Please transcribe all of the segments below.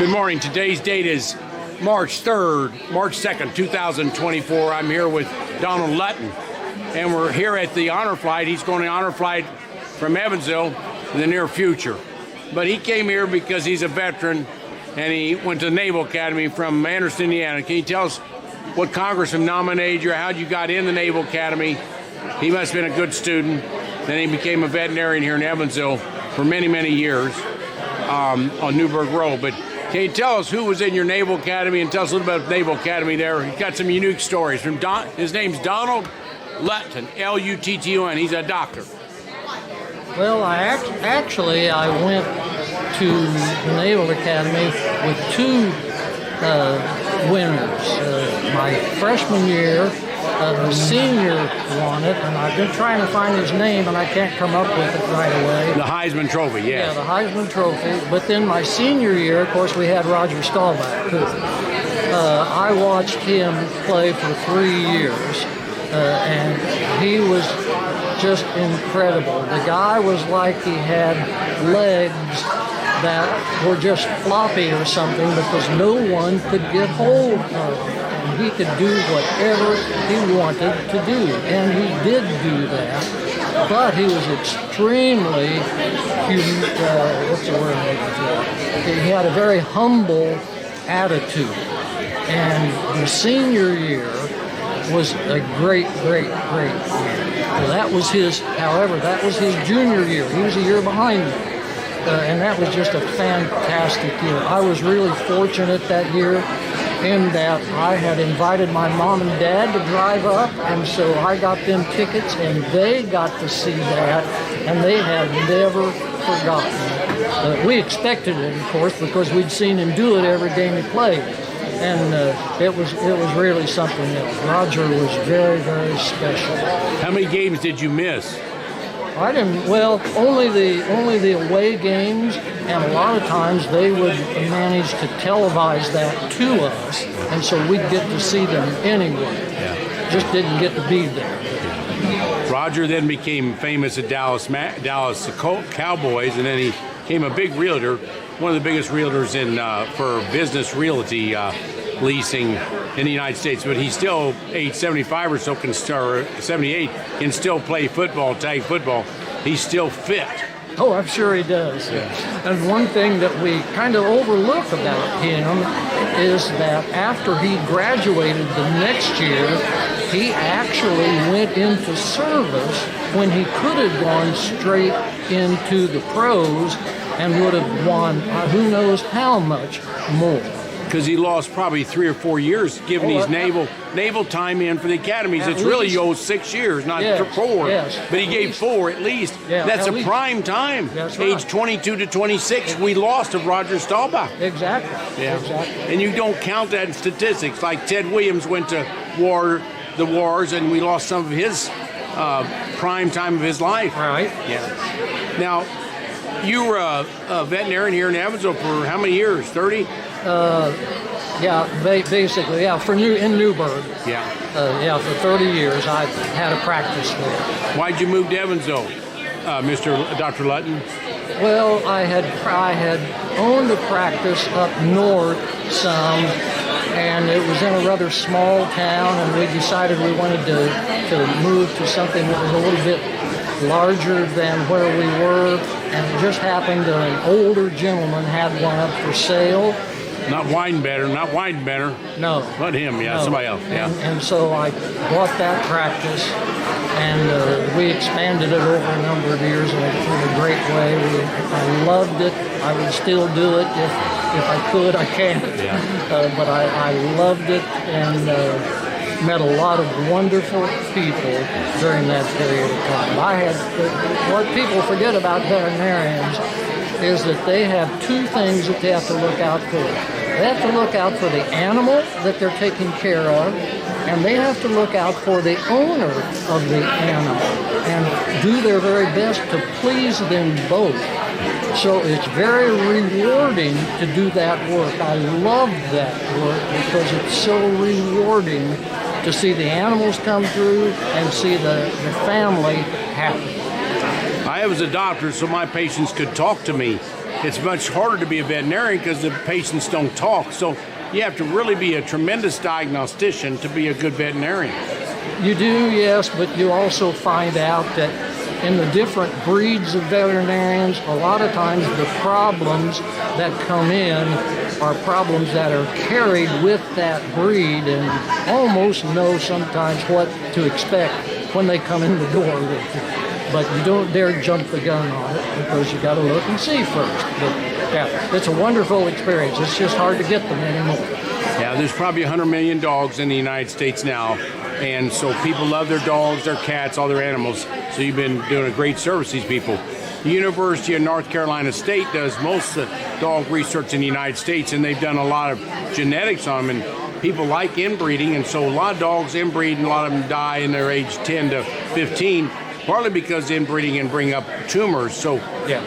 Good morning. Today's date is March 2nd, 2024. I'm here with Donald Lutton, and we're here at the honor flight. He's going to honor flight from Evansville in the near future. But he came here because he's a veteran, and he went to the Naval Academy from Anderson, Indiana. Can you tell us what Congressman nominated you, how you got in the Naval Academy? He must have been a good student. Then he became a veterinarian here in Evansville for many, many years on Newburgh Road. But can you tell us who was in your Naval Academy and tell us a little bit about the Naval Academy there? He's got some unique stories. His name's Donald Lutton, L-U-T-T-O-N. He's a doctor. Well, I went to the Naval Academy with two winners. My freshman year, the senior won it, and I've been trying to find his name, and I can't come up with it right away. The Heisman Trophy, yeah. Yeah, the Heisman Trophy. But then my senior year, of course, we had Roger Staubach, who I watched him play for 3 years, and he was just incredible. The guy was like he had legs that were just floppy or something because no one could get hold of him. And he could do whatever he wanted to do, and he did do that. But he was extremely, he had a very humble attitude. And the senior year was a great year. Well, that was his junior year. He was a year behind me. And that was just a fantastic year. I was really fortunate that year in that I had invited my mom and dad to drive up, and so I got them tickets, and they got to see that, and they have never forgotten. We expected it, of course, because we'd seen him do it every game he played. And it was really something else. Roger was very, very special. How many games did you miss? I didn't. Well, only the away games, and a lot of times they would manage to televise that to us, and so we'd get to see them anyway. Yeah. Just didn't get to be there. Roger then became famous at Dallas Cowboys, and then he became a big realtor, one of the biggest realtors in for business realty leasing in the United States. But he's still age 75 or so, 78, can still play football, tag football. He's still fit. Oh, I'm sure he does. Yeah. And one thing that we kind of overlook about him is that after he graduated the next year, he actually went into service when he could have gone straight into the pros and would have won who knows how much more. Because he lost probably 3 or 4 years giving his naval time in for the academies. It's really 6 years, not 4. Yes. But he gave 4 at least. Yeah, that's a prime time. That's right. Age 22 to 26, we lost to Roger Staubach. Exactly. Yeah. Exactly. And you don't count that in statistics. Like Ted Williams went to the wars, and we lost some of his prime time of his life. Right. Yeah. Now, you were a veterinarian here in Evansville for how many years? 30? Basically, in Newburgh. Yeah. For 30 years, I had a practice there. Why'd you move to Evansville, Dr. Lutton? Well, I had owned a practice up north some, and it was in a rather small town, and we decided we wanted to move to something that was a little bit larger than where we were, and it just happened that an older gentleman had one up for sale. Not Weinbender. No. Not him, No. Somebody else, yeah. And so I bought that practice, and we expanded it over a number of years in a great way. I loved it. I would still do it if I could. I can't. Yeah. But I loved it, and met a lot of wonderful people during that period of time. What people forget about veterinarians is that they have 2 things that they have to look out for. They have to look out for the animal that they're taking care of, and they have to look out for the owner of the animal and do their very best to please them both. So it's very rewarding to do that work. I love that work because it's so rewarding to see the animals come through and see the family happy. I was a doctor, so my patients could talk to me. it's much harder to be a veterinarian because the patients don't talk. So you have to really be a tremendous diagnostician to be a good veterinarian. You do, yes, but you also find out that in the different breeds of veterinarians, a lot of times the problems that come in are problems that are carried with that breed, and almost know sometimes what to expect when they come in the door with you. But you don't dare jump the gun on it because you got to look and see first. But yeah, it's a wonderful experience. It's just hard to get them anymore. Yeah, there's probably 100 million dogs in the United States now, and so people love their dogs, their cats, all their animals. So you've been doing a great service to these people. The University of North Carolina State does most of the dog research in the United States, and they've done a lot of genetics on them, and people like inbreeding, and so a lot of dogs inbreed, and a lot of them die in their age 10 to 15, partly because inbreeding can bring up tumors. So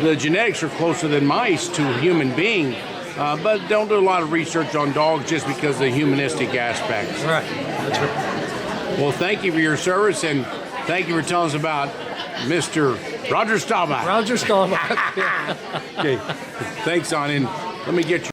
the genetics are closer than mice to a human being, but don't do a lot of research on dogs just because of the humanistic aspects. Right, that's right. Well, thank you for your service, and thank you for telling us about Mr. Roger Staubach. Roger Staubach. Okay, thanks, on. And let me get you.